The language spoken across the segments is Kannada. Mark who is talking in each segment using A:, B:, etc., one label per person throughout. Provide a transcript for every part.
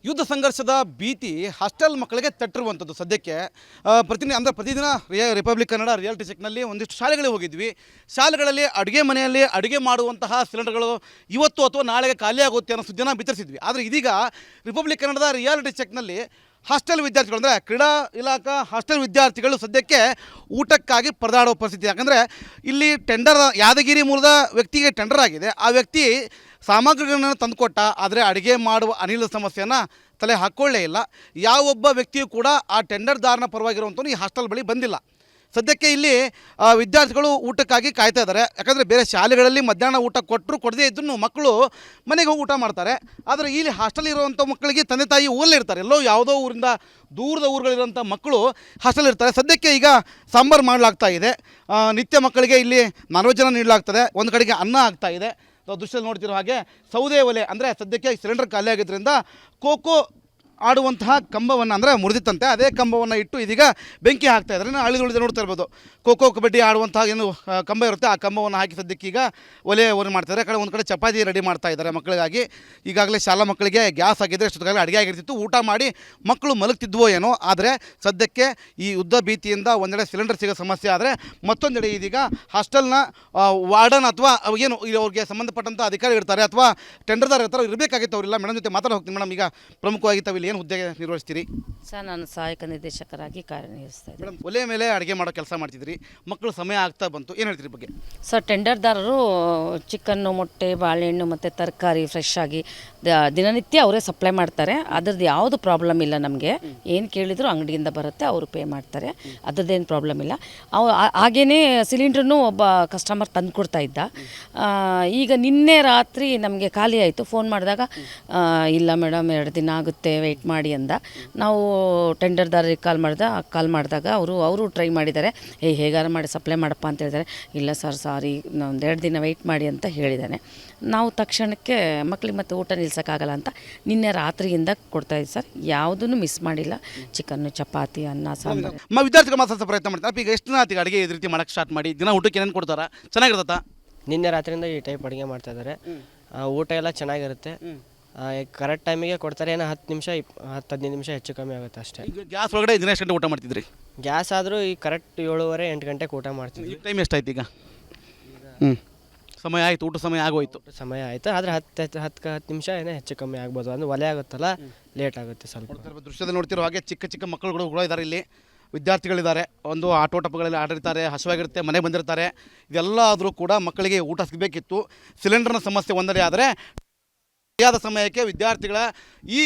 A: ಯುದ್ಧ ಸಂಘರ್ಷದ ಭೀತಿ ಹಾಸ್ಟೆಲ್ ಮಕ್ಕಳಿಗೆ ತಟ್ಟಿರುವಂಥದ್ದು ಸದ್ಯಕ್ಕೆ ಪ್ರತಿದಿನ ರಿಪಬ್ಲಿಕ್ ಕನ್ನಡ ರಿಯಾಲಿಟಿ ಚೆಕ್ನಲ್ಲಿ ಒಂದಿಷ್ಟು ಶಾಲೆಗಳಿಗೆ ಹೋಗಿದ್ವಿ. ಶಾಲೆಗಳಲ್ಲಿ ಅಡುಗೆ ಮನೆಯಲ್ಲಿ ಅಡುಗೆ ಮಾಡುವಂತಹ ಸಿಲಿಂಡರ್ಗಳು ಇವತ್ತು ಅಥವಾ ನಾಳೆಗೆ ಖಾಲಿಯಾಗುತ್ತೆ ಅನ್ನೋ ಸುದ್ದಿನ ಬಿತ್ತರಿಸಿದ್ವಿ. ಆದರೆ ಇದೀಗ ರಿಪಬ್ಲಿಕ್ ಕನ್ನಡದ ರಿಯಾಲಿಟಿ ಚೆಕ್ನಲ್ಲಿ ಹಾಸ್ಟೆಲ್ ವಿದ್ಯಾರ್ಥಿಗಳು ಅಂದರೆ ಕ್ರೀಡಾ ಇಲಾಖಾ ಹಾಸ್ಟೆಲ್ ವಿದ್ಯಾರ್ಥಿಗಳು ಸದ್ಯಕ್ಕೆ ಊಟಕ್ಕಾಗಿ ಪರದಾಡುವ ಪರಿಸ್ಥಿತಿ. ಯಾಕಂದರೆ ಇಲ್ಲಿ ಟೆಂಡರ್ ಯಾದಗಿರಿ ಮೂಲದ ವ್ಯಕ್ತಿಗೆ ಟೆಂಡರ್ ಆಗಿದೆ. ಆ ವ್ಯಕ್ತಿ ಸಾಮಗ್ರಿಗಳನ್ನು ತಂದುಕೊಟ್ಟ, ಆದರೆ ಅಡುಗೆ ಮಾಡುವ ಅನಿಲದ ಸಮಸ್ಯೆಯನ್ನು ತಲೆ ಹಾಕ್ಕೊಳ್ಳೇ ಇಲ್ಲ. ಯಾವೊಬ್ಬ ವ್ಯಕ್ತಿಯೂ ಕೂಡ ಆ ಟೆಂಡರ್ದಾರನ ಪರವಾಗಿರುವಂಥವ್ನು ಈ ಹಾಸ್ಟೆಲ್ ಬಳಿ ಬಂದಿಲ್ಲ. ಸದ್ಯಕ್ಕೆ ಇಲ್ಲಿ ವಿದ್ಯಾರ್ಥಿಗಳು ಊಟಕ್ಕಾಗಿ ಕಾಯ್ತಾ ಇದ್ದಾರೆ. ಯಾಕಂದರೆ ಬೇರೆ ಶಾಲೆಗಳಲ್ಲಿ ಮಧ್ಯಾಹ್ನ ಊಟ ಕೊಡದೇ ಇದ್ರೂ ಮಕ್ಕಳು ಮನೆಗೆ ಹೋಗಿ ಊಟ ಮಾಡ್ತಾರೆ. ಆದರೆ ಇಲ್ಲಿ ಹಾಸ್ಟೆಲ್ ಇರುವಂಥ ಮಕ್ಕಳಿಗೆ ತಂದೆ ತಾಯಿ ಊರಲ್ಲೇ ಇರ್ತಾರೆ. ಎಲ್ಲೋ ಯಾವುದೋ ಊರಿಂದ ದೂರದ ಊರುಗಳಿರುವಂಥ ಮಕ್ಕಳು ಹಾಸ್ಟೆಲ್ ಇರ್ತಾರೆ. ಸದ್ಯಕ್ಕೆ ಈಗ ಸಾಂಬಾರು ಮಾಡಲಾಗ್ತಾ ಇದೆ. ನಿತ್ಯ ಮಕ್ಕಳಿಗೆ ಇಲ್ಲಿ ನಾನ್ ವೆಜ್ಜನ್ನು ನೀಡಲಾಗ್ತದೆ. ಒಂದು ಕಡೆಗೆ ಅನ್ನ ಆಗ್ತಾ ಇದೆ. ದೃಶ್ಯದಲ್ಲಿ ನೋಡ್ತಿರೋ ಹಾಗೆ ಸೌದೆ ಒಲೆ ಅಂದರೆ ಸದ್ಯಕ್ಕೆ ಸಿಲಿಂಡರ್ ಖಾಲಿ ಆಗಿದ್ದರಿಂದ ಖೋಖೋ ಆಡುವಂತಹ ಕಂಬವನ್ನು ಅಂದರೆ ಮುರಿದಿತ್ತಂತೆ, ಅದೇ ಕಂಬವನ್ನು ಇಟ್ಟು ಇದೀಗ ಬೆಂಕಿ ಹಾಕ್ತಾ ಇದ್ದಾರೆ. ಹಳ್ಳಿದುಳಿದ ನೋಡ್ತಾ ಇರ್ಬೋದು, ಖೋಖೋ ಕಬಡ್ಡಿ ಆಡುವಂತಹ ಏನು ಕಂಬ ಇರುತ್ತೆ ಆ ಕಂಬವನ್ನು ಹಾಕಿ ಸದ್ಯಕ್ಕೆ ಈಗ ಒಲೆ ಮಾಡ್ತಿದ್ದಾರೆ. ಕಡೆ ಒಂದು ಕಡೆ ಚಪಾತಿ ರೆಡಿ ಮಾಡ್ತಾ ಇದ್ದಾರೆ ಮಕ್ಕಳಿಗಾಗಿ. ಈಗಾಗಲೇ ಶಾಲಾ ಮಕ್ಕಳಿಗೆ ಗ್ಯಾಸ್ ಆಗಿದ್ದರೆ ಅಷ್ಟೊತ್ತಿಗಾಗಲೇ ಅಡುಗೆ ಆಗಿರ್ತಿತ್ತು, ಊಟ ಮಾಡಿ ಮಕ್ಕಳು ಮಲಗ್ತಿದ್ವೋ ಏನೋ. ಆದರೆ ಸದ್ಯಕ್ಕೆ ಈ ಯುದ್ಧ ಭೀತಿಯಿಂದ ಒಂದೆಡೆ ಸಿಲಿಂಡರ್ ಸಿಗೋ ಸಮಸ್ಯೆ ಆದರೆ ಮತ್ತೊಂದೆಡೆ ಇದೀಗ ಹಾಸ್ಟೆಲ್ನ ವಾರ್ಡನ್ ಅಥವಾ ಏನು ಅವ್ರಿಗೆ ಸಂಬಂಧಪಟ್ಟಂಥ ಅಧಿಕಾರಿ ಇರ್ತಾರೆ ಅಥವಾ ಟೆಂಡರ್ದಾರ್ ಇರ್ತಾರೆ, ಇರಬೇಕಾಗಿತ್ತು. ಅವರಿಲ್ಲ. ಮೇಡಮ್ ಜೊತೆ ಮಾತಾಡಿ ಹೋಗ್ತೀನಿ. ಮೇಡಮ್, ಈಗ ಪ್ರಮುಖವಾಗಿ ತಾವು ಏನು ಹುದ್ದೆ ನಿರ್ವಹಿಸ್ತೀರಿ?
B: ಸರ್, ನಾನು ಸಹಾಯಕ ನಿರ್ದೇಶಕರಾಗಿ ಕಾರ್ಯನಿರ್ವಹಿಸ್ತಾ ಇದ್ದೀನಿ.
A: ಮೇಡಮ್, ಒಲೆ ಮೇಲೆ ಅಡುಗೆ ಮಾಡೋ ಕೆಲಸ ಮಾಡ್ತಿದ್ರಿ, ಮಕ್ಕಳು ಸಮಯ ಆಗ್ತಾ ಬಂತು, ಏನು ಹೇಳ್ತೀರಿ ಬಗ್ಗೆ?
B: ಸರ್, ಟೆಂಡರ್ದಾರರು ಚಿಕನ್ನು, ಮೊಟ್ಟೆ, ಬಾಳೆಹಣ್ಣು ಮತ್ತು ತರಕಾರಿ ಫ್ರೆಶ್ ಆಗಿ ದಿನನಿತ್ಯ ಅವರೇ ಸಪ್ಲೈ ಮಾಡ್ತಾರೆ. ಅದ್ರದ್ದು ಯಾವುದು ಪ್ರಾಬ್ಲಮ್ ಇಲ್ಲ. ನಮಗೆ ಏನು ಕೇಳಿದ್ರು ಅಂಗಡಿಯಿಂದ ಬರುತ್ತೆ, ಅವರು ಪೇ ಮಾಡ್ತಾರೆ. ಅದ್ರದ್ದೇನು ಪ್ರಾಬ್ಲಮ್ ಇಲ್ಲ. ಹಾಗೇ ಸಿಲಿಂಡ್ರನ್ನು ಒಬ್ಬ ಕಸ್ಟಮರ್ ತಂದು ಕೊಡ್ತಾ ಇದ್ದ. ಈಗ ನಿನ್ನೆ ರಾತ್ರಿ ನಮಗೆ ಖಾಲಿ ಆಯಿತು. ಫೋನ್ ಮಾಡಿದಾಗ ಇಲ್ಲ ಮೇಡಮ್, 2 ದಿನ ಆಗುತ್ತೆ, ವೆಯ್ಟ್ ಮಾಡಿ ಅಂದ. ನಾವು ಟೆಂಡರ್ದಾರಿಗೆ ಕಾಲ್ ಮಾಡಿದಾಗ ಅವರು ಟ್ರೈ ಮಾಡಿದ್ದಾರೆ. ಹೇಗಾರ ಮಾಡಿ ಸಪ್ಲೈ ಮಾಡಪ್ಪ ಅಂತ ಹೇಳಿದ್ದಾರೆ. ಇಲ್ಲ ಸರ್, ಸಾರಿ, ಒಂದು 2 ದಿನ ವೆಯ್ಟ್ ಮಾಡಿ ಅಂತ ಹೇಳಿದ್ದಾನೆ. ನಾವು ತಕ್ಷಣಕ್ಕೆ ಮಕ್ಕಳಿಗೆ ಮತ್ತೆ ಊಟ ನಿಲ್ಸೋಕ್ಕಾಗಲ್ಲ ಅಂತ ನಿನ್ನೆ ರಾತ್ರಿಯಿಂದ ಕೊಡ್ತಾಯಿದ್ವಿ ಸರ್. ಯಾವುದನ್ನು ಮಿಸ್ ಮಾಡಿಲ್ಲ. ಚಿಕನ್ನು, ಚಪಾತಿ, ಅನ್ನ, ಸಾಂಬಾರು.
A: ವಿದ್ಯಾರ್ಥಿಗಳು ಮಾತಾಡ್ಸೋ ಪ್ರಯತ್ನ ಮಾಡ್ತಾರೆ. ಈಗ ಎಷ್ಟು ದಿನ ಆಯ್ತು ಅಡುಗೆ ಈ ರೀತಿ ಮಾಡೋಕ್ಕೆ ಸ್ಟಾರ್ಟ್ ಮಾಡಿ? ದಿನ ಊಟಕ್ಕೆ ಏನೇನು ಕೊಡ್ತಾರ? ಚೆನ್ನಾಗಿರ್ತತಾ?
C: ನಿನ್ನೆ ರಾತ್ರಿಯಿಂದ ಈ ಟೈಪ್ ಅಡುಗೆ ಮಾಡ್ತಾ ಇದ್ದಾರೆ. ಊಟ ಎಲ್ಲ ಚೆನ್ನಾಗಿರುತ್ತೆ. ಕರೆಕ್ಟ್ ಟೈಮಿಗೆ ಕೊಡ್ತಾರೆ. ಏನೋ 10 ನಿಮಿಷ 15 ನಿಮಿಷ ಹೆಚ್ಚು ಕಮ್ಮಿ ಆಗುತ್ತೆ ಅಷ್ಟೇ.
A: ಈಗ ಗ್ಯಾಸ್ ಒಳಗಡೆ ದಿನ ಎಷ್ಟು ಗಂಟೆ ಊಟ ಮಾಡ್ತಿದ್ರಿ?
C: ಗ್ಯಾಸ್ ಆದರೂ ಈ ಕರೆಕ್ಟ್ 7:30 8 ಗಂಟೆಗೆ ಊಟ ಮಾಡ್ತಿದ್ವಿ.
A: ಟೈಮ್ ಎಷ್ಟಾಯ್ತು ಈಗ? ಸಮಯ ಆಯಿತು, ಊಟ ಸಮಯ ಆಗೋಯ್ತು.
C: ಸಮಯ ಆಯಿತು. ಆದರೆ 10 ನಿಮಿಷ ಏನೋ ಹೆಚ್ಚು ಕಮ್ಮಿ ಆಗ್ಬೋದು. ಅಂದರೆ ಒಲೆ ಆಗುತ್ತಲ್ಲ, ಲೇಟ್ ಆಗುತ್ತೆ ಸ್ವಲ್ಪ.
A: ದೃಶ್ಯದಲ್ಲಿ ನೋಡ್ತಿರೋ ಹಾಗೆ ಚಿಕ್ಕ ಮಕ್ಕಳುಗಳು ಕೂಡ ಇದ್ದಾರೆ. ಇಲ್ಲಿ ವಿದ್ಯಾರ್ಥಿಗಳಿದ್ದಾರೆ. ಒಂದು ಆಟೋಟಪಗಳಲ್ಲಿ ಆಡಿರ್ತಾರೆ, ಹಸುವಾಗಿರುತ್ತೆ, ಮನೆ ಬಂದಿರ್ತಾರೆ. ಇದೆಲ್ಲ ಆದರೂ ಕೂಡ ಮಕ್ಕಳಿಗೆ ಊಟ ಸಿಗಬೇಕಿತ್ತು. ಸಿಲಿಂಡರ್ನ ಸಮಸ್ಯೆ ಒಂದೆಡೆ ಆದರೆ ಸರಿಯಾದ ಸಮಯಕ್ಕೆ ವಿದ್ಯಾರ್ಥಿಗಳ ಈ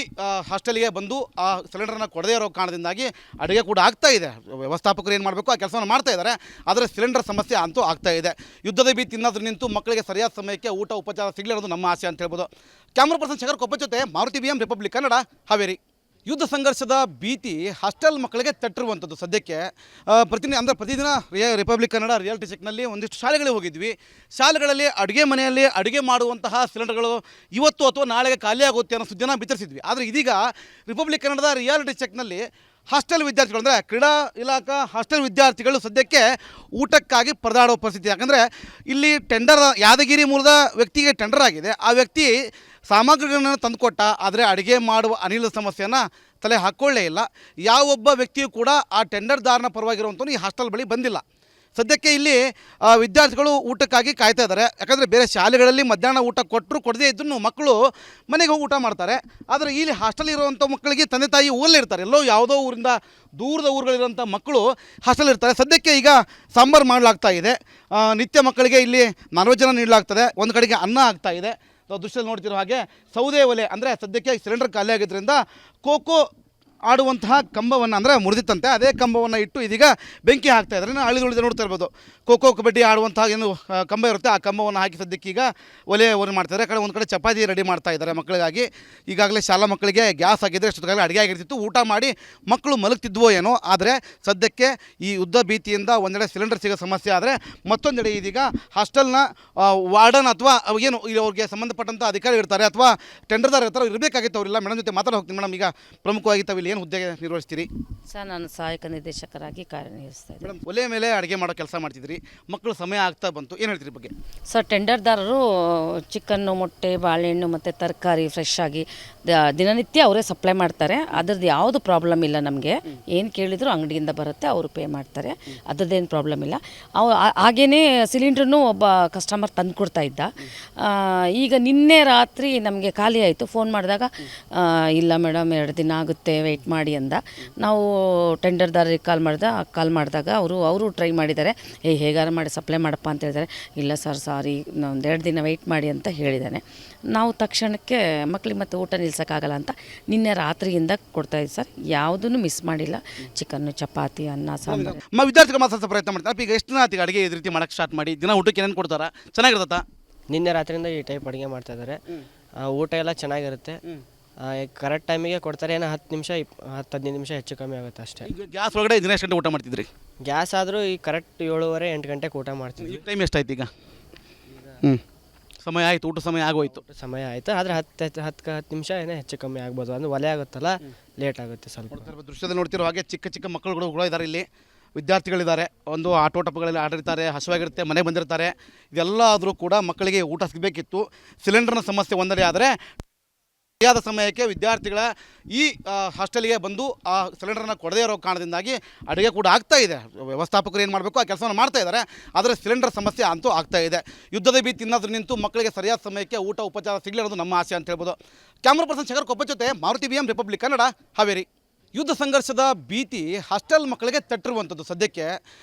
A: ಹಾಸ್ಟೆಲ್ಗೆ ಬಂದು ಆ ಸಿಲಿಂಡರ್ನ ಕೊಡದೇ ಇರೋ ಕಾರಣದಿಂದಾಗಿ ಅಡುಗೆ ಕೂಡ ಆಗ್ತಾ ಇದೆ. ವ್ಯವಸ್ಥಾಪಕರು ಏನು ಮಾಡಬೇಕು ಆ ಕೆಲಸವನ್ನು ಮಾಡ್ತಾ ಇದ್ದಾರೆ. ಆದರೆ ಸಿಲಿಂಡರ್ ಸಮಸ್ಯೆ ಅಂತೂ ಆಗ್ತಾ ಇದೆ. ಯುದ್ಧದ ಭೀತಿ ಇನ್ನಾದರೂ ನಿಂತು ಮಕ್ಕಳಿಗೆ ಸರಿಯಾದ ಸಮಯಕ್ಕೆ ಊಟ ಉಪಚಾರ ಸಿಗಲಿ ಅನ್ನೋದು ನಮ್ಮ ಆಸೆ ಅಂತ ಹೇಳ್ಬೋದು. ಕ್ಯಾಮ್ರಾ ಪರ್ಸನ್ ಶೇಖರ್ ಕೊಪ್ಪ ಜೊತೆ ಮಾರುತಿ BM, ರಿಪಬ್ಲಿಕ್ ಕನ್ನಡ, ಹಾವೇರಿ. ಯುದ್ಧ ಸಂಘರ್ಷದ ಭೀತಿ ಹಾಸ್ಟೆಲ್ ಮಕ್ಕಳಿಗೆ ತಟ್ಟಿರುವಂಥದ್ದು ಸದ್ಯಕ್ಕೆ ಪ್ರತಿದಿನ ರಿಪಬ್ಲಿಕ್ ಕನ್ನಡ ರಿಯಾಲಿಟಿ ಚೆಕ್ನಲ್ಲಿ ಒಂದಿಷ್ಟು ಶಾಲೆಗಳಿಗೆ ಹೋಗಿದ್ವಿ. ಶಾಲೆಗಳಲ್ಲಿ ಅಡುಗೆ ಮನೆಯಲ್ಲಿ ಅಡುಗೆ ಮಾಡುವಂತಹ ಸಿಲಿಂಡರ್ಗಳು ಇವತ್ತು ಅಥವಾ ನಾಳೆಗೆ ಖಾಲಿಯಾಗುತ್ತೆ ಅನ್ನೋ ಸುದ್ದಿನ ಬಿತ್ತರಿಸಿದ್ವಿ. ಆದರೆ ಇದೀಗ ರಿಪಬ್ಲಿಕ್ ಕನ್ನಡದ ರಿಯಾಲಿಟಿ ಚೆಕ್ನಲ್ಲಿ ಹಾಸ್ಟೆಲ್ ವಿದ್ಯಾರ್ಥಿಗಳು ಅಂದರೆ ಕ್ರೀಡಾ ಇಲಾಖಾ ಹಾಸ್ಟೆಲ್ ವಿದ್ಯಾರ್ಥಿಗಳು ಸದ್ಯಕ್ಕೆ ಊಟಕ್ಕಾಗಿ ಪರದಾಡುವ ಪರಿಸ್ಥಿತಿ. ಯಾಕಂದರೆ ಇಲ್ಲಿ ಯಾದಗಿರಿ ಮೂಲದ ವ್ಯಕ್ತಿಗೆ ಟೆಂಡರ್ ಆಗಿದೆ. ಆ ವ್ಯಕ್ತಿ ಸಾಮಗ್ರಿಗಳನ್ನು ತಂದುಕೊಟ್ಟ, ಆದರೆ ಅಡುಗೆ ಮಾಡುವ ಅನಿಲದ ಸಮಸ್ಯೆಯನ್ನು ತಲೆ ಹಾಕ್ಕೊಳ್ಳೇ ಇಲ್ಲ. ಯಾವೊಬ್ಬ ವ್ಯಕ್ತಿಯೂ ಕೂಡ ಆ ಟೆಂಡರ್ದಾರನ ಪರವಾಗಿರುವಂಥವ್ನು ಈ ಹಾಸ್ಟೆಲ್ ಬಳಿ ಬಂದಿಲ್ಲ. ಸದ್ಯಕ್ಕೆ ಇಲ್ಲಿ ವಿದ್ಯಾರ್ಥಿಗಳು ಊಟಕ್ಕಾಗಿ ಕಾಯ್ತಾ ಇದ್ದಾರೆ. ಯಾಕಂದರೆ ಬೇರೆ ಶಾಲೆಗಳಲ್ಲಿ ಮಧ್ಯಾಹ್ನ ಊಟ ಕೊಡದೇ ಇದ್ರೂ ಮಕ್ಕಳು ಮನೆಗೆ ಹೋಗಿ ಊಟ ಮಾಡ್ತಾರೆ. ಆದರೆ ಇಲ್ಲಿ ಹಾಸ್ಟೆಲ್ ಇರುವಂಥ ಮಕ್ಕಳಿಗೆ ತಂದೆ ತಾಯಿ ಊರಲ್ಲೇ ಇರ್ತಾರೆ. ಎಲ್ಲೋ ಯಾವುದೋ ಊರಿಂದ ದೂರದ ಊರುಗಳಿರುವಂಥ ಮಕ್ಕಳು ಹಾಸ್ಟೆಲ್ ಇರ್ತಾರೆ. ಸದ್ಯಕ್ಕೆ ಈಗ ಸಾಂಬಾರು ಮಾಡಲಾಗ್ತಾ ಇದೆ. ನಿತ್ಯ ಮಕ್ಕಳಿಗೆ ಇಲ್ಲಿ ನಾನ್ ವೆಜ್ಜನ್ನು ನೀಡಲಾಗ್ತದೆ. ಒಂದು ಕಡೆಗೆ ಅನ್ನ ಆಗ್ತಾ ಇದೆ. ದೃಶ್ಯದಲ್ಲಿ ನೋಡ್ತಿರೋ ಹಾಗೆ ಸೌದೆ ಒಲೆ ಅಂದರೆ ಸದ್ಯಕ್ಕೆ ಸಿಲಿಂಡರ್ ಖಾಲಿ ಆಗಿದ್ದರಿಂದ ಖೋಖೋ ಆಡುವಂತಹ ಕಂಬವನ್ನು ಅಂದರೆ ಮುರಿದಿತ್ತಂತೆ, ಅದೇ ಕಂಬವನ್ನು ಇಟ್ಟು ಇದೀಗ ಬೆಂಕಿ ಹಾಕ್ತಾ ಇದ್ದಾರೆ. ಹಳ್ಳಿದುಳಿದ ನೋಡ್ತಾ ಇರ್ಬೋದು, ಖೋಖೋ ಕಬಡ್ಡಿ ಆಡುವಂತಹ ಏನು ಕಂಬ ಇರುತ್ತೆ ಆ ಕಂಬವನ್ನು ಹಾಕಿ ಸದ್ಯಕ್ಕೆ ಈಗ ಒಲೆ ಮಾಡ್ತಿದ್ದಾರೆ. ಕಡೆ ಒಂದು ಕಡೆ ಚಪಾತಿ ರೆಡಿ ಮಾಡ್ತಾ ಇದ್ದಾರೆ ಮಕ್ಕಳಿಗಾಗಿ. ಈಗಾಗಲೇ ಶಾಲಾ ಮಕ್ಕಳಿಗೆ ಗ್ಯಾಸ್ ಆಗಿದ್ದರೆ ಅಷ್ಟೊತ್ತಿಗಾಗಲೇ ಅಡುಗೆ ಆಗಿರ್ತಿತ್ತು, ಊಟ ಮಾಡಿ ಮಕ್ಕಳು ಮಲಗ್ತಿದ್ವೋ ಏನೋ. ಆದರೆ ಸದ್ಯಕ್ಕೆ ಈ ಯುದ್ಧ ಭೀತಿಯಿಂದ ಒಂದೆಡೆ ಸಿಲಿಂಡರ್ ಸಿಗೋ ಸಮಸ್ಯೆ ಆದರೆ ಮತ್ತೊಂದೆಡೆ ಇದೀಗ ಹಾಸ್ಟೆಲ್ನ ವಾರ್ಡನ್ ಅಥವಾ ಏನು ಅವ್ರಿಗೆ ಸಂಬಂಧಪಟ್ಟಂಥ ಅಧಿಕಾರಿ ಇರ್ತಾರೆ ಅಥವಾ ಟೆಂಡರ್ದಾರ್ ಇರ್ತಾರೆ, ಇರಬೇಕಾಗಿತ್ತು. ಅವರಿಲ್ಲ. ಮೇಡಮ್ ಜೊತೆ ಮಾತಾಡಿ ಹೋಗ್ತೀನಿ. ಮೇಡಮ್, ಈಗ ಪ್ರಮುಖವಾಗಿ ತಾವು ಇಲ್ಲಿ ಏನು ಹುದ್ದೆ ನಿರ್ವಹಿಸ್ತೀರಿ?
B: ಸರ್ ನಾನು ಸಹಾಯಕ ನಿರ್ದೇಶಕರಾಗಿ ಕಾರ್ಯನಿರ್ವಹಿಸ್ತಾ ಇದ್ದೀನಿ.
A: ಮೇಡಮ್, ಒಲೆ ಮೇಲೆ ಅಡುಗೆ ಮಾಡೋ ಕೆಲಸ ಮಾಡ್ತಿದ್ರಿ, ಮಕ್ಕಳು ಸಮಯ ಆಗ್ತಾ ಬಂತು, ಏನು ಹೇಳ್ತೀರಿ ಬಗ್ಗೆ?
B: ಸರ್ ಟೆಂಡರ್ದಾರರು ಚಿಕನ್ನು, ಮೊಟ್ಟೆ, ಬಾಳೆಹಣ್ಣು ಮತ್ತು ತರಕಾರಿ ಫ್ರೆಶ್ ಆಗಿ ದಿನನಿತ್ಯ ಅವರೇ ಸಪ್ಲೈ ಮಾಡ್ತಾರೆ. ಅದ್ರದ್ದು ಯಾವುದು ಪ್ರಾಬ್ಲಮ್ ಇಲ್ಲ ನಮಗೆ. ಏನು ಕೇಳಿದ್ರು ಅಂಗಡಿಯಿಂದ ಬರುತ್ತೆ, ಅವರು ಪೇ ಮಾಡ್ತಾರೆ. ಅದ್ರದ್ದೇನು ಪ್ರಾಬ್ಲಮ್ ಇಲ್ಲ. ಹಾಗೇ ಸಿಲಿಂಡ್ರೂ ಒಬ್ಬ ಕಸ್ಟಮರ್ ತಂದು ಕೊಡ್ತಾ ಇದ್ದ. ಈಗ ನಿನ್ನೆ ರಾತ್ರಿ ನಮಗೆ ಖಾಲಿ ಆಯಿತು. ಫೋನ್ ಮಾಡಿದಾಗ ಇಲ್ಲ ಮೇಡಮ್ 2 ದಿನ ಆಗುತ್ತೆ, ವೆಯ್ಟ್ ಮಾಡಿ ಅಂದ. ನಾವು ಟೆಂಡರ್ದಾರರಿಗೆ ಕಾಲ್ ಮಾಡಿದಾಗ ಅವರು ಟ್ರೈ ಮಾಡಿದ್ದಾರೆ. ಹೇಗಾರು ಮಾಡಿ ಸಪ್ಲೈ ಮಾಡಪ್ಪ ಅಂತ ಹೇಳಿದ್ದಾರೆ. ಇಲ್ಲ ಸರ್ ಸಾರಿ, ಒಂದು 2 ದಿನ ವೆಯ್ಟ್ ಮಾಡಿ ಅಂತ ಹೇಳಿದ್ದಾನೆ. ನಾವು ತಕ್ಷಣಕ್ಕೆ ಮಕ್ಕಳಿಗೆ ಮತ್ತೆ ಊಟ ನಿಲ್ಸೋಕ್ಕಾಗಲ್ಲ ಅಂತ ನಿನ್ನೆ ರಾತ್ರಿಯಿಂದ ಕೊಡ್ತಾಯಿದ್ವಿ ಸರ್. ಯಾವುದನ್ನು ಮಿಸ್ ಮಾಡಿಲ್ಲ. ಚಿಕನ್ನು, ಚಪಾತಿ, ಅನ್ನ, ಸಾಂಬಾರು.
A: ವಿದ್ಯಾರ್ಥಿಗಳು ಮಾತಾಡ್ಸೋ ಪ್ರಯತ್ನ ಮಾಡ್ತಾರೆ. ಈಗ ಎಷ್ಟು ದಿನ ಆಯ್ತು ಅಡುಗೆ ಈ ರೀತಿ ಮಾಡೋಕ್ಕೆ ಸ್ಟಾರ್ಟ್ ಮಾಡಿ? ದಿನ ಊಟಕ್ಕೆ ಏನೇನು ಕೊಡ್ತಾರಾ? ಚೆನ್ನಾಗಿರ್ತತಾ?
C: ನಿನ್ನೆ ರಾತ್ರಿಯಿಂದ ಈ ಟೈಪ್ ಅಡುಗೆ ಮಾಡ್ತಾ ಇದ್ದಾರೆ. ಊಟ ಎಲ್ಲ ಚೆನ್ನಾಗಿರುತ್ತೆ. ಕರೆಕ್ಟ್ ಟೈಮಿಗೆ ಕೊಡ್ತಾರೆ. ಏನೋ 10 ನಿಮಿಷ 10-15 ನಿಮಿಷ ಹೆಚ್ಚು ಕಮ್ಮಿ ಆಗುತ್ತೆ ಅಷ್ಟೇ.
A: ಈಗ ಗ್ಯಾಸ್ ಒಳಗಡೆ ದಿನ ಎಷ್ಟು ಗಂಟೆ ಊಟ ಮಾಡ್ತಿದ್ರಿ?
C: ಗ್ಯಾಸ್ ಆದರೂ ಈ ಕರೆಕ್ಟ್ 7:30-8 ಗಂಟೆಗೆ ಊಟ ಮಾಡ್ತಿದ್ವಿ.
A: ಟೈಮ್ ಎಷ್ಟಾಯ್ತು ಈಗ? ಸಮಯ ಆಯಿತು, ಊಟ ಸಮಯ ಆಗೋಯ್ತು.
C: ಸಮಯ ಆಯಿತು, ಆದರೆ 10 ನಿಮಿಷ ಏನೋ ಹೆಚ್ಚು ಕಮ್ಮಿ ಆಗ್ಬೋದು. ಅಂದರೆ ಒಲೆ ಆಗುತ್ತಲ್ಲ, ಲೇಟ್ ಆಗುತ್ತೆ ಸ್ವಲ್ಪ.
A: ದೃಶ್ಯದಲ್ಲಿ ನೋಡ್ತಿರೋ ಹಾಗೆ ಚಿಕ್ಕ ಚಿಕ್ಕ ಮಕ್ಕಳುಗಳು ಕೂಡ ಇದ್ದಾರೆ. ಇಲ್ಲಿ ವಿದ್ಯಾರ್ಥಿಗಳಿದ್ದಾರೆ, ಒಂದು ಆಟೋಟಪಗಳಲ್ಲಿ ಆಡಿರ್ತಾರೆ, ಹಸುವಾಗಿರುತ್ತೆ, ಮನೆಗೆ ಬಂದಿರ್ತಾರೆ. ಇದೆಲ್ಲ ಆದರೂ ಕೂಡ ಮಕ್ಕಳಿಗೆ ಊಟ ಸಿಗಬೇಕಿತ್ತು. ಸಿಲಿಂಡರ್ನ ಸಮಸ್ಯೆ ಒಂದೆಡೆ ಆದರೆ ಸರಿಯಾದ ಸಮಯಕ್ಕೆ ವಿದ್ಯಾರ್ಥಿಗಳ ಈ ಹಾಸ್ಟೆಲ್ಗೆ ಬಂದು ಆ ಸಿಲಿಂಡರ್ನ ಕೊಡದೇ ಇರೋ ಕಾರಣದಿಂದಾಗಿ ಅಡುಗೆ ಕೂಡ ಆಗ್ತಾ ಇದೆ. ವ್ಯವಸ್ಥಾಪಕರು ಏನು ಮಾಡಬೇಕು ಆ ಕೆಲಸವನ್ನು ಮಾಡ್ತಾ ಇದ್ದಾರೆ. ಆದರೆ ಸಿಲಿಂಡರ್ ಸಮಸ್ಯೆ ಅಂತೂ ಆಗ್ತಾ ಇದೆ. ಯುದ್ಧದ ಭೀತಿ ಇನ್ನಾದರೂ ನಿಂತು ಮಕ್ಕಳಿಗೆ ಸರಿಯಾದ ಸಮಯಕ್ಕೆ ಊಟ ಉಪಚಾರ ಸಿಗಲಿ ಅನ್ನೋದು ನಮ್ಮ ಆಸೆ ಅಂತ ಹೇಳ್ಬೋದು. ಕ್ಯಾಮ್ರಾ ಪರ್ಸನ್ ಶೇಖರ್ ಕೊಪ್ಪ ಜೊತೆ ಮಾರುತಿ BM ರಿಪಬ್ಲಿಕ್ ಕನ್ನಡ, ಹಾವೇರಿ. ಯುದ್ಧ ಸಂಘರ್ಷದ ಭೀತಿ ಹಾಸ್ಟೆಲ್ ಮಕ್ಕಳಿಗೆ ತಟ್ಟಿರುವಂಥದ್ದು ಸದ್ಯಕ್ಕೆ.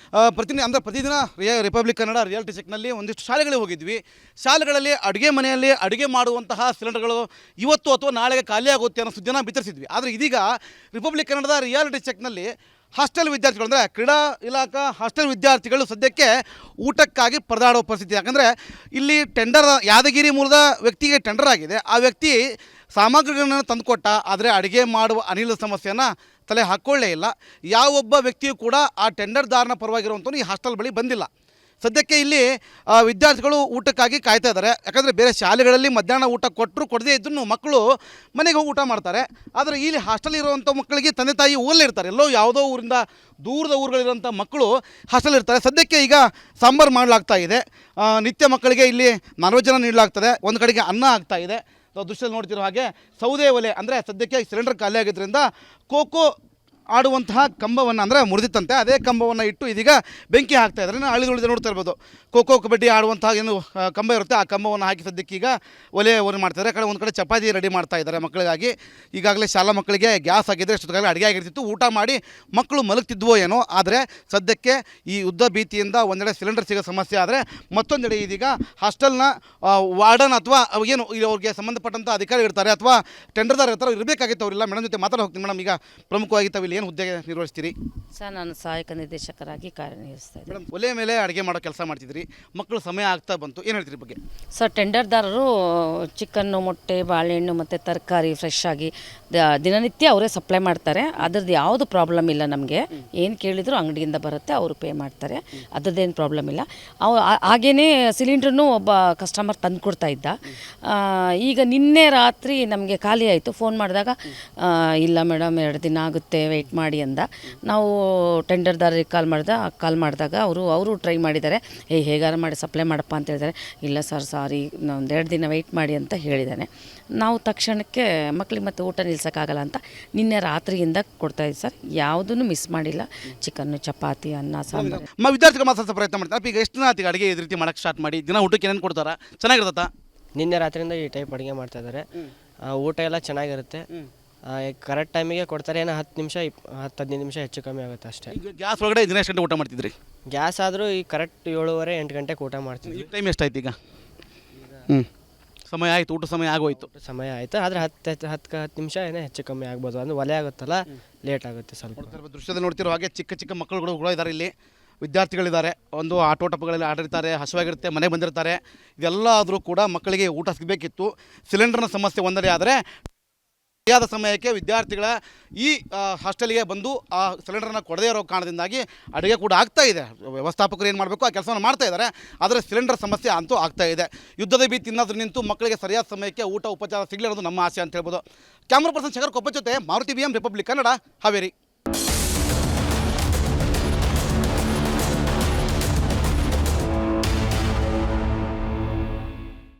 A: ಪ್ರತಿದಿನ ರಿಪಬ್ಲಿಕ್ ಕನ್ನಡ ರಿಯಾಲಿಟಿ ಚೆಕ್ನಲ್ಲಿ ಒಂದಿಷ್ಟು ಶಾಲೆಗಳಿಗೆ ಹೋಗಿದ್ವಿ. ಶಾಲೆಗಳಲ್ಲಿ ಅಡುಗೆ ಮನೆಯಲ್ಲಿ ಅಡುಗೆ ಮಾಡುವಂತಹ ಸಿಲಿಂಡರ್ಗಳು ಇವತ್ತು ಅಥವಾ ನಾಳೆಗೆ ಖಾಲಿ ಆಗುತ್ತೆ ಅನ್ನೋ ಸುದ್ದಿನ ಬಿತ್ತರಿಸಿದ್ವಿ. ಆದರೆ ಇದೀಗ ರಿಪಬ್ಲಿಕ್ ಕನ್ನಡದ ರಿಯಾಲಿಟಿ ಚೆಕ್ನಲ್ಲಿ ಹಾಸ್ಟೆಲ್ ವಿದ್ಯಾರ್ಥಿಗಳು ಅಂದರೆ ಕ್ರೀಡಾ ಇಲಾಖಾ ಹಾಸ್ಟೆಲ್ ವಿದ್ಯಾರ್ಥಿಗಳು ಸದ್ಯಕ್ಕೆ ಊಟಕ್ಕಾಗಿ ಪರದಾಡೋ ಪರಿಸ್ಥಿತಿ. ಯಾಕಂದರೆ ಇಲ್ಲಿ ಯಾದಗಿರಿ ಮೂಲದ ವ್ಯಕ್ತಿಗೆ ಟೆಂಡರ್ ಆಗಿದೆ. ಆ ವ್ಯಕ್ತಿ ಸಾಮಗ್ರಿಗಳನ್ನು ತಂದುಕೊಟ್ಟ, ಆದರೆ ಅಡುಗೆ ಮಾಡುವ ಅನಿಲದ ಸಮಸ್ಯೆಯನ್ನು ತಲೆ ಹಾಕ್ಕೊಳ್ಳೇ ಇಲ್ಲ. ಯಾವೊಬ್ಬ ವ್ಯಕ್ತಿಯೂ ಕೂಡ ಆ ಟೆಂಡರ್ದಾರನ ಪರವಾಗಿರುವಂಥವ್ನು ಈ ಹಾಸ್ಟೆಲ್ ಬಳಿ ಬಂದಿಲ್ಲ. ಸದ್ಯಕ್ಕೆ ಇಲ್ಲಿ ವಿದ್ಯಾರ್ಥಿಗಳು ಊಟಕ್ಕಾಗಿ ಕಾಯ್ತಾ ಇದ್ದಾರೆ. ಯಾಕಂದರೆ ಬೇರೆ ಶಾಲೆಗಳಲ್ಲಿ ಮಧ್ಯಾಹ್ನ ಊಟ ಕೊಡದೇ ಇದ್ರೂ ಮಕ್ಕಳು ಮನೆಗೆ ಹೋಗಿ ಊಟ ಮಾಡ್ತಾರೆ. ಆದರೆ ಇಲ್ಲಿ ಹಾಸ್ಟೆಲ್ ಇರುವಂಥ ಮಕ್ಕಳಿಗೆ ತಂದೆ ತಾಯಿ ಊರಲ್ಲೇ ಇರ್ತಾರೆ. ಎಲ್ಲೋ ಯಾವುದೋ ಊರಿಂದ ದೂರದ ಊರುಗಳಿರುವಂಥ ಮಕ್ಕಳು ಹಾಸ್ಟೆಲ್ ಇರ್ತಾರೆ. ಸದ್ಯಕ್ಕೆ ಈಗ ಸಾಂಬಾರು ಮಾಡಲಾಗ್ತಾ ಇದೆ. ನಿತ್ಯ ಮಕ್ಕಳಿಗೆ ಇಲ್ಲಿ ನಾನ್ವೆಜ್ಜನ್ನು ನೀಡಲಾಗ್ತದೆ. ಒಂದು ಕಡೆಗೆ ಅನ್ನ ಆಗ್ತಾ ಇದೆ. ದೃಶ್ಯದಲ್ಲಿ ನೋಡ್ತಿರೋ ಹಾಗೆ ಸೌದೆ ಒಲೆ ಅಂದರೆ ಸದ್ಯಕ್ಕೆ ಸಿಲಿಂಡರ್ ಖಾಲಿ ಆಗಿದ್ದರಿಂದ ಖೋ ಆಡುವಂತಹ ಕಂಬವನ್ನು ಅಂದರೆ ಮುರಿದಿತ್ತಂತೆ, ಅದೇ ಕಂಬವನ್ನು ಇಟ್ಟು ಇದೀಗ ಬೆಂಕಿ ಹಾಕ್ತಾ ಇದ್ದಾರೆ. ಹಳ್ಳಿಗಳಿಂದ ನೋಡ್ತಾ ಇರ್ಬೋದು, ಖೋ ಕಬಡ್ಡಿ ಆಡುವಂತಹ ಏನು ಕಂಬ ಇರುತ್ತೆ ಆ ಕಂಬವನ್ನು ಹಾಕಿ ಸದ್ಯಕ್ಕೆ ಈಗ ಒಲೆ ಮಾಡ್ತಾರೆ. ಒಂದು ಕಡೆ ಚಪಾತಿ ರೆಡಿ ಮಾಡ್ತಾ ಇದ್ದಾರೆ ಮಕ್ಕಳಿಗಾಗಿ. ಈಗಾಗಲೇ ಶಾಲಾ ಮಕ್ಕಳಿಗೆ ಗ್ಯಾಸ್ ಆಗಿದ್ದರೆ ಅಷ್ಟೊತ್ತಿಗಾಗಲೇ ಅಡುಗೆ ಆಗಿರ್ತಿತ್ತು, ಊಟ ಮಾಡಿ ಮಕ್ಕಳು ಮಲಗ್ತಿದ್ವೋ ಏನೋ. ಆದರೆ ಸದ್ಯಕ್ಕೆ ಈ ಯುದ್ಧ ಭೀತಿಯಿಂದ ಒಂದೆಡೆ ಸಿಲಿಂಡರ್ ಸಿಗೋ ಸಮಸ್ಯೆ ಆದರೆ ಮತ್ತೊಂದೆಡೆ ಇದೀಗ ಹಾಸ್ಟೆಲ್ನ ವಾರ್ಡನ್ ಅಥವಾ ಏನು ಅವ್ರಿಗೆ ಸಂಬಂಧಪಟ್ಟಂಥ ಅಧಿಕಾರಿ ಇರ್ತಾರೆ ಅಥವಾ ಟೆಂಡರ್ದಾರ ಇರ್ತಾರೆ, ಇರಬೇಕಾಗಿತ್ತು. ಅವರಿಲ್ಲ. ಮೇಡಮ್ ಜೊತೆ ಮಾತಾಡಿ ಹೋಗ್ತೀನಿ. ಮೇಡಮ್, ಈಗ ಪ್ರಮುಖವಾಗಿ ತಾವು ಇಲ್ಲಿ ಏನು ಹುದ್ದೆ ನಿರ್ವಹಿಸ್ತೀರಿ?
B: ಸರ್ ನಾನು ಸಹಾಯಕ ನಿರ್ದೇಶಕರಾಗಿ ಕಾರ್ಯನಿರ್ವಹಿಸ್ತಾ ಇದ್ದೀನಿ.
A: ಮೇಡಮ್, ಒಲೆ ಮೇಲೆ ಅಡುಗೆ ಮಾಡೋ ಕೆಲಸ ಮಾಡ್ತಿದ್ರಿ, ಮಕ್ಕಳು ಸಮಯ ಆಗ್ತಾ ಬಂತು, ಏನು ಹೇಳ್ತೀರಿ ಬಗ್ಗೆ?
B: ಸರ್ ಟೆಂಡರ್ದಾರರು ಚಿಕನ್ನು, ಮೊಟ್ಟೆ, ಬಾಳೆಹಣ್ಣು ಮತ್ತು ತರಕಾರಿ ಫ್ರೆಶ್ ಆಗಿ ದಿನನಿತ್ಯ ಅವರೇ ಸಪ್ಲೈ ಮಾಡ್ತಾರೆ. ಅದ್ರದ್ದು ಯಾವುದು ಪ್ರಾಬ್ಲಮ್ ಇಲ್ಲ ನಮಗೆ. ಏನು ಕೇಳಿದ್ರು ಅಂಗಡಿಯಿಂದ ಬರುತ್ತೆ, ಅವರು ಪೇ ಮಾಡ್ತಾರೆ. ಅದ್ರದ್ದೇನು ಪ್ರಾಬ್ಲಮ್ ಇಲ್ಲ. ಹಾಗೇ ಸಿಲಿಂಡ್ರೂ ಒಬ್ಬ ಕಸ್ಟಮರ್ ತಂದು ಕೊಡ್ತಾ ಇದ್ದ. ಈಗ ನಿನ್ನೆ ರಾತ್ರಿ ನಮಗೆ ಖಾಲಿ ಆಯಿತು. ಫೋನ್ ಮಾಡಿದಾಗ ಇಲ್ಲ ಮೇಡಮ್ 2 ದಿನ ಆಗುತ್ತೆ, ವೆಯ್ಟ್ ಮಾಡಿ ಅಂದ. ನಾವು ಟೆಂಡರ್ದಾರರಿಗೆ ಕಾಲ್ ಮಾಡಿದಾಗ ಅವರು ಟ್ರೈ ಮಾಡಿದ್ದಾರೆ. ಹೇಗಾರು ಮಾಡಿ ಸಪ್ಲೈ ಮಾಡಪ್ಪ ಅಂತ ಹೇಳಿದ್ದಾರೆ. ಇಲ್ಲ ಸರ್ ಸಾರಿ, ಒಂದು 2 ದಿನ ವೆಯ್ಟ್ ಮಾಡಿ ಅಂತ ಹೇಳಿದ್ದಾನೆ. ನಾವು ತಕ್ಷಣಕ್ಕೆ ಮಕ್ಕಳಿಗೆ ಮತ್ತೆ ಊಟ ನಿಲ್ಸೋಕ್ಕಾಗಲ್ಲ ಅಂತ ನಿನ್ನೆ ರಾತ್ರಿಯಿಂದ ಕೊಡ್ತಾಯಿದ್ವಿ ಸರ್. ಯಾವುದನ್ನು ಮಿಸ್ ಮಾಡಿಲ್ಲ. ಚಿಕನ್ನು, ಚಪಾತಿ, ಅನ್ನ, ಸಾಂಬಾರು.
A: ವಿದ್ಯಾರ್ಥಿಗಳು ಮಾತಾಡ್ಸೋ ಪ್ರಯತ್ನ ಮಾಡ್ತಾರೆ. ಈಗ ಎಷ್ಟು ದಿನ ಆಯ್ತು ಅಡುಗೆ ಈ ರೀತಿ ಮಾಡೋಕ್ಕೆ ಸ್ಟಾರ್ಟ್ ಮಾಡಿ? ದಿನ ಊಟಕ್ಕೆ ಏನೇನು ಕೊಡ್ತಾರಾ? ಚೆನ್ನಾಗಿರ್ತತಾ?
C: ನಿನ್ನೆ ರಾತ್ರಿಯಿಂದ ಈ ಟೈಪ್ ಅಡುಗೆ ಮಾಡ್ತಾ ಇದ್ದಾರೆ. ಊಟ ಎಲ್ಲ ಚೆನ್ನಾಗಿರುತ್ತೆ. ಕರೆಕ್ಟ್ ಟೈಮಿಗೆ ಕೊಡ್ತಾರೆ. ಏನೋ 10 ನಿಮಿಷ 10-15 ನಿಮಿಷ ಹೆಚ್ಚು ಕಮ್ಮಿ ಆಗುತ್ತೆ ಅಷ್ಟೇ.
A: ಈಗ ಗ್ಯಾಸ್ ಒಳಗಡೆ ದಿನ ಎಷ್ಟು ಗಂಟೆ ಊಟ ಮಾಡ್ತಿದ್ರಿ?
C: ಗ್ಯಾಸ್ ಆದರೂ ಈ ಕರೆಕ್ಟ್ 7:30-8 ಗಂಟೆಗೆ ಊಟ ಮಾಡ್ತಿದ್ವಿ.
A: ಟೈಮ್ ಎಷ್ಟಾಯ್ತು ಈಗ? ಸಮಯ ಆಯಿತು, ಊಟ ಸಮಯ ಆಗೋಯ್ತು.
C: ಸಮಯ ಆಯಿತು, ಆದರೆ 10 ನಿಮಿಷ ಏನೋ ಹೆಚ್ಚು ಕಮ್ಮಿ ಆಗ್ಬೋದು. ಅಂದರೆ ಒಲೆ ಆಗುತ್ತಲ್ಲ, ಲೇಟ್ ಆಗುತ್ತೆ ಸ್ವಲ್ಪ.
A: ದೃಶ್ಯದಲ್ಲಿ ನೋಡ್ತಿರೋ ಹಾಗೆ ಚಿಕ್ಕ ಚಿಕ್ಕ ಮಕ್ಕಳುಗಳು ಕೂಡ ಇದ್ದಾರೆ. ಇಲ್ಲಿ ವಿದ್ಯಾರ್ಥಿಗಳಿದ್ದಾರೆ, ಒಂದು ಆಟೋಟಪಗಳಲ್ಲಿ ಆಡಿರ್ತಾರೆ, ಹಸುವಾಗಿರುತ್ತೆ, ಮನೆಗೆ ಬಂದಿರ್ತಾರೆ. ಇದೆಲ್ಲ ಆದರೂ ಕೂಡ ಮಕ್ಕಳಿಗೆ ಊಟ ಸಿಗಬೇಕಿತ್ತು. ಸಿಲಿಂಡರ್ನ ಸಮಸ್ಯೆ ಒಂದೆಡೆ ಆದರೆ ಸರಿಯಾದ ಸಮಯಕ್ಕೆ ವಿದ್ಯಾರ್ಥಿಗಳ ಈ ಹಾಸ್ಟೆಲ್ಗೆ ಬಂದು ಆ ಸಿಲಿಂಡರ್ನ ಕೊಡದೇ ಇರೋ ಕಾರಣದಿಂದಾಗಿ ಅಡುಗೆ ಕೂಡ ಆಗ್ತಾ ಇದೆ. ವ್ಯವಸ್ಥಾಪಕರು ಏನು ಮಾಡಬೇಕು ಆ ಕೆಲಸವನ್ನು ಮಾಡ್ತಾ ಇದ್ದಾರೆ. ಆದರೆ ಸಿಲಿಂಡರ್ ಸಮಸ್ಯೆ ಅಂತೂ ಆಗ್ತಾ ಇದೆ. ಯುದ್ಧದ ಭೀತಿ ಇನ್ನಾದರೂ ನಿಂತು ಮಕ್ಕಳಿಗೆ ಸರಿಯಾದ ಸಮಯಕ್ಕೆ ಊಟ ಉಪಚಾರ ಸಿಗಲಿ ಅನ್ನೋದು ನಮ್ಮ ಆಸೆ ಅಂತ ಹೇಳ್ಬೋದು. ಕ್ಯಾಮ್ರಾ ಪರ್ಸನ್ ಶಂಕರ್ ಕೊಪ್ಪ ಜೊತೆ ಮಾರುತಿ BM ರಿಪಬ್ಲಿಕ್ ಕನ್ನಡ, ಹಾವೇರಿ.